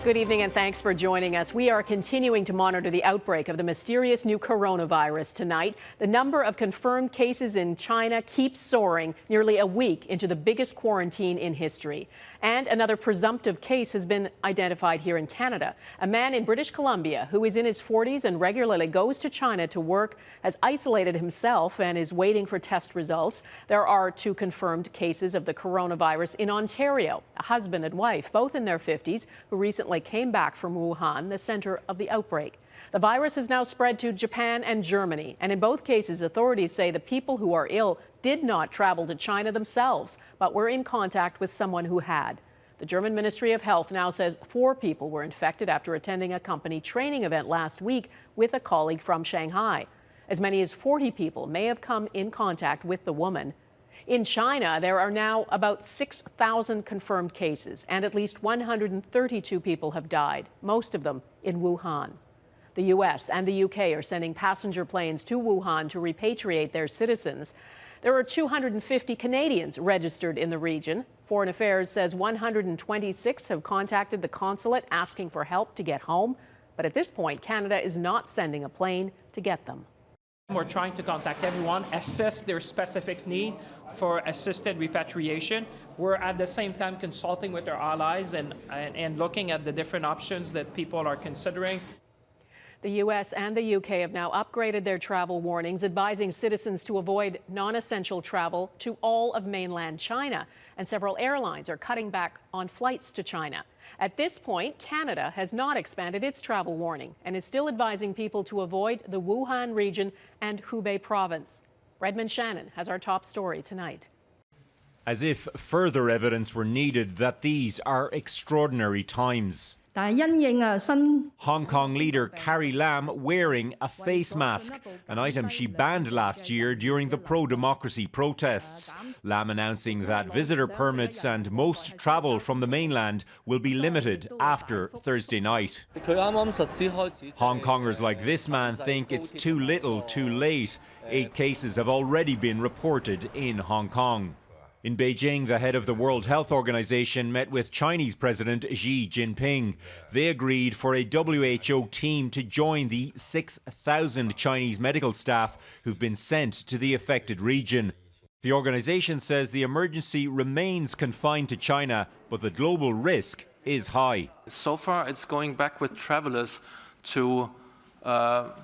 Good evening and thanks for joining us. We are continuing to monitor the outbreak of the mysterious new coronavirus tonight. The number of confirmed cases in China keeps soaring nearly a week into the biggest quarantine in history. And another presumptive case has been identified here in Canada. A man in British Columbia who is in his 40s and regularly goes to China to work has isolated himself and is waiting for test results. There are 2 confirmed cases of the coronavirus in Ontario, a husband and wife, both in their 50s, who recently came back from Wuhan, the center of the outbreak. The virus has now spread to Japan and Germany, and in both cases, authorities say the people who are ill did not travel to China themselves, but were in contact with someone who had. The German Ministry of Health now says 4 people were infected after attending a company training event last week with a colleague from Shanghai. As many as 40 people may have come in contact with the woman. In China, there are now about 6,000 confirmed cases, and at least 132 people have died, most of them in Wuhan. The U.S. and the U.K. are sending passenger planes to Wuhan to repatriate their citizens. There are 250 Canadians registered in the region. Foreign Affairs says 126 have contacted the consulate asking for help to get home, but at this point, Canada is not sending a plane to get them. We're trying to contact everyone, assess their specific need for assisted repatriation. We're at the same time consulting with our allies and looking at the different options that people are considering. The U.S. and the U.K. have now upgraded their travel warnings, advising citizens to avoid non-essential travel to all of mainland China. And several airlines are cutting back on flights to China. At this point, Canada has not expanded its travel warning and is still advising people to avoid the Wuhan region and Hubei province. Redmond Shannon has our top story tonight. As if further evidence were needed that these are extraordinary times. Hong Kong leader Carrie Lam wearing a face mask, an item she banned last year during the pro-democracy protests. Lam announcing that visitor permits and most travel from the mainland will be limited after Thursday night. Hong Kongers like this man think it's too little, too late. 8 cases have already been reported in Hong Kong. In Beijing, the head of the World Health Organization met with Chinese President Xi Jinping. They agreed for a WHO team to join the 6,000 Chinese medical staff who've been sent to the affected region. The organization says the emergency remains confined to China, but the global risk is high. So far, it's going back with travelers to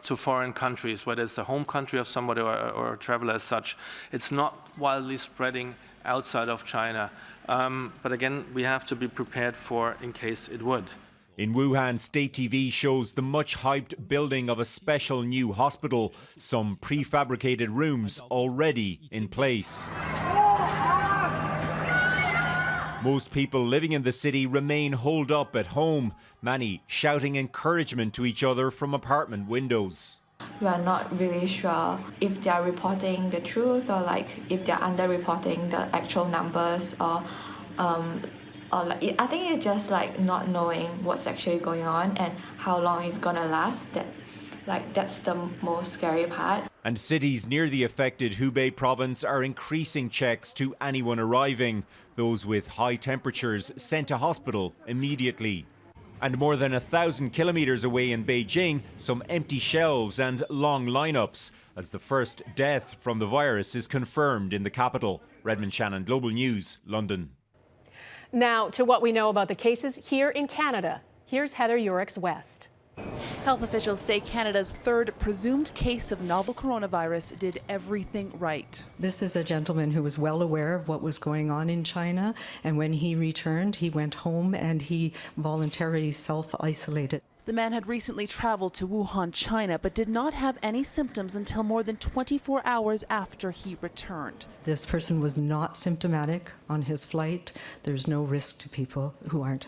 foreign countries, whether it's the home country of somebody or a traveler as such. It's not wildly spreading outside of China. But again, we have to be prepared for in case it would. In Wuhan, state TV shows the much-hyped building of a special new hospital, some prefabricated rooms already in place. Most people living in the city remain holed up at home, many shouting encouragement to each other from apartment windows. We are not really sure if they are reporting the truth or if they are underreporting the actual numbers or I think it's just not knowing what's actually going on and how long it's gonna last. That's the most scary part. And cities near the affected Hubei province are increasing checks to anyone arriving. Those with high temperatures sent to hospital immediately. And more than 1,000 kilometers away in Beijing, some empty shelves and long lineups as the first death from the virus is confirmed in the capital. Redmond Shannon, Global News, London. Now to what we know about the cases here in Canada. Here's Heather Urix West. Health officials say Canada's 3rd presumed case of novel coronavirus did everything right. This is a gentleman who was well aware of what was going on in China, and when he returned, he went home and he voluntarily self-isolated. The man had recently traveled to Wuhan, China, but did not have any symptoms until more than 24 hours after he returned. This person was not symptomatic on his flight. There's no risk to people who are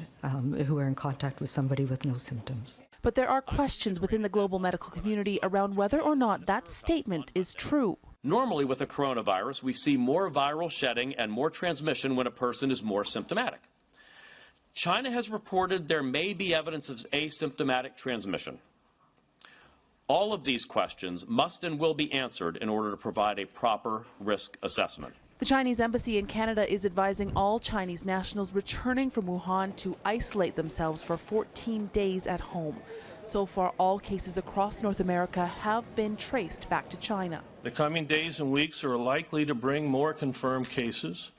in contact with somebody with no symptoms. But there are questions within the global medical community around whether or not that statement is true. Normally with the coronavirus, we see more viral shedding and more transmission when a person is more symptomatic. China has reported there may be evidence of asymptomatic transmission. All of these questions must and will be answered in order to provide a proper risk assessment. The Chinese embassy in Canada is advising all Chinese nationals returning from Wuhan to isolate themselves for 14 days at home. So far, all cases across North America have been traced back to China. The coming days and weeks are likely to bring more confirmed cases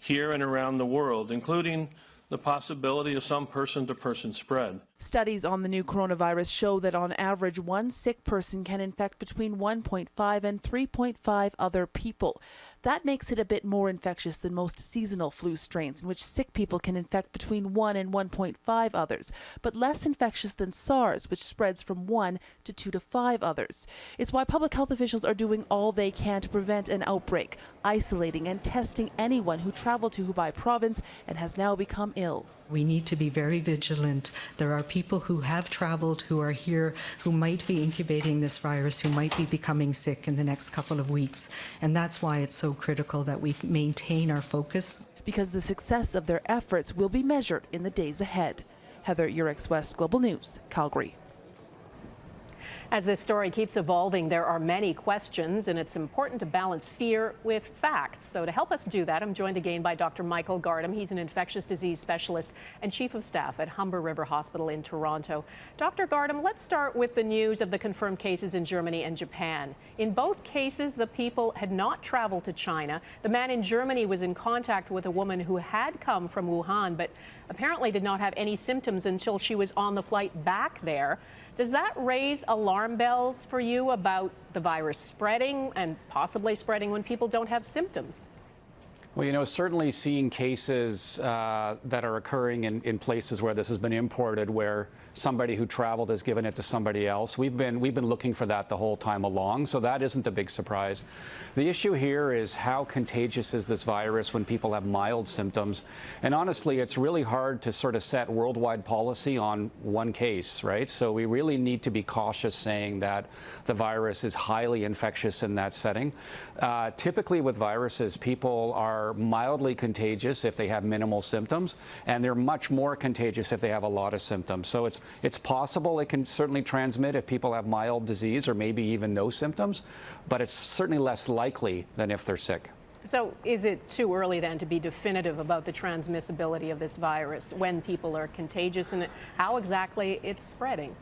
here and around the world, including the possibility of some person-to-person spread. Studies on the new coronavirus show that on average, one sick person can infect between 1.5 and 3.5 other people. That makes it a bit more infectious than most seasonal flu strains, in which sick people can infect between 1 and 1.5 others, but less infectious than SARS, which spreads from 1 to 2 to 5 others. It's why public health officials are doing all they can to prevent an outbreak, isolating and testing anyone who traveled to Hubei province and has now become ill. We need to be very vigilant. There are people who have traveled, who are here, who might be incubating this virus, who might be becoming sick in the next couple of weeks. And that's why it's so critical that we maintain our focus. Because the success of their efforts will be measured in the days ahead. Heather Yurex West, Global News, Calgary. As this story keeps evolving, there are many questions, and it's important to balance fear with facts. So to help us do that, I'm joined again by Dr. Michael Gardam. He's an infectious disease specialist and chief of staff at Humber River Hospital in Toronto. Dr. Gardam, let's start with the news of the confirmed cases in Germany and Japan. In both cases, the people had not traveled to China. The man in Germany was in contact with a woman who had come from Wuhan, but apparently did not have any symptoms until she was on the flight back there. Does that raise alarm bells for you about the virus spreading and possibly spreading when people don't have symptoms? Well, you know, certainly seeing cases that are occurring in places where this has been imported, where somebody who traveled has given it to somebody else. We've been looking for that the whole time along, so that isn't a big surprise. The issue here is how contagious is this virus when people have mild symptoms? And honestly, it's really hard to sort of set worldwide policy on one case, right? So we really need to be cautious saying that the virus is highly infectious in that setting. Typically with viruses, people are mildly contagious if they have minimal symptoms, and they're much more contagious if they have a lot of symptoms. So it's possible it can certainly transmit if people have mild disease or maybe even no symptoms, but it's certainly less likely than if they're sick. So is it too early then to be definitive about the transmissibility of this virus when people are contagious and how exactly it's spreading?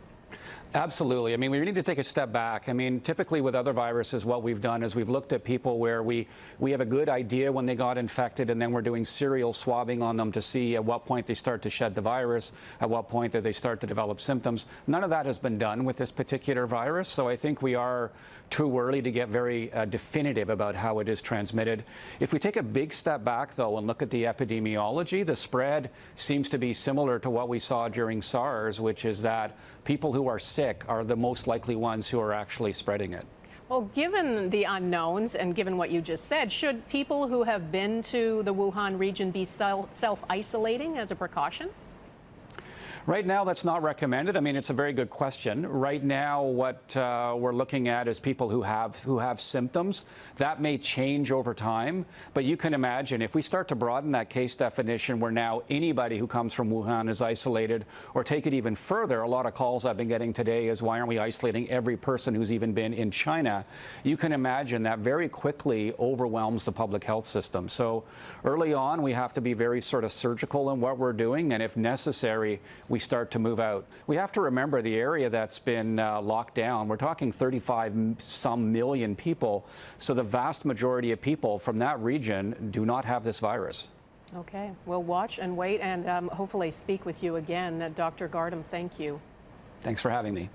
Absolutely. I mean, we need to take a step back. I mean, typically with other viruses, what we've done is we've looked at people where we have a good idea when they got infected, and then we're doing serial swabbing on them to see at what point they start to shed the virus, at what point that they start to develop symptoms. None of that has been done with this particular virus, so I think we are too early to get very definitive about how it is transmitted. If we take a big step back, though, and look at the epidemiology, the spread seems to be similar to what we saw during SARS, which is that people who are sick are the most likely ones who are actually spreading it. Well, given the unknowns and given what you just said, should people who have been to the Wuhan region be self-isolating as a precaution? Right now, that's not recommended. I mean, it's a very good question. Right now, what we're looking at is people who have symptoms. That may change over time, but you can imagine if we start to broaden that case definition where now anybody who comes from Wuhan is isolated, or take it even further, a lot of calls I've been getting today is why aren't we isolating every person who's even been in China? You can imagine that very quickly overwhelms the public health system. So early on, we have to be very sort of surgical in what we're doing, and if necessary, we start to move out. We have to remember the area that's been locked down. We're talking 35-some million people. So the vast majority of people from that region do not have this virus. Okay, we'll watch and wait and hopefully speak with you again. Dr. Gardam, thank you. Thanks for having me.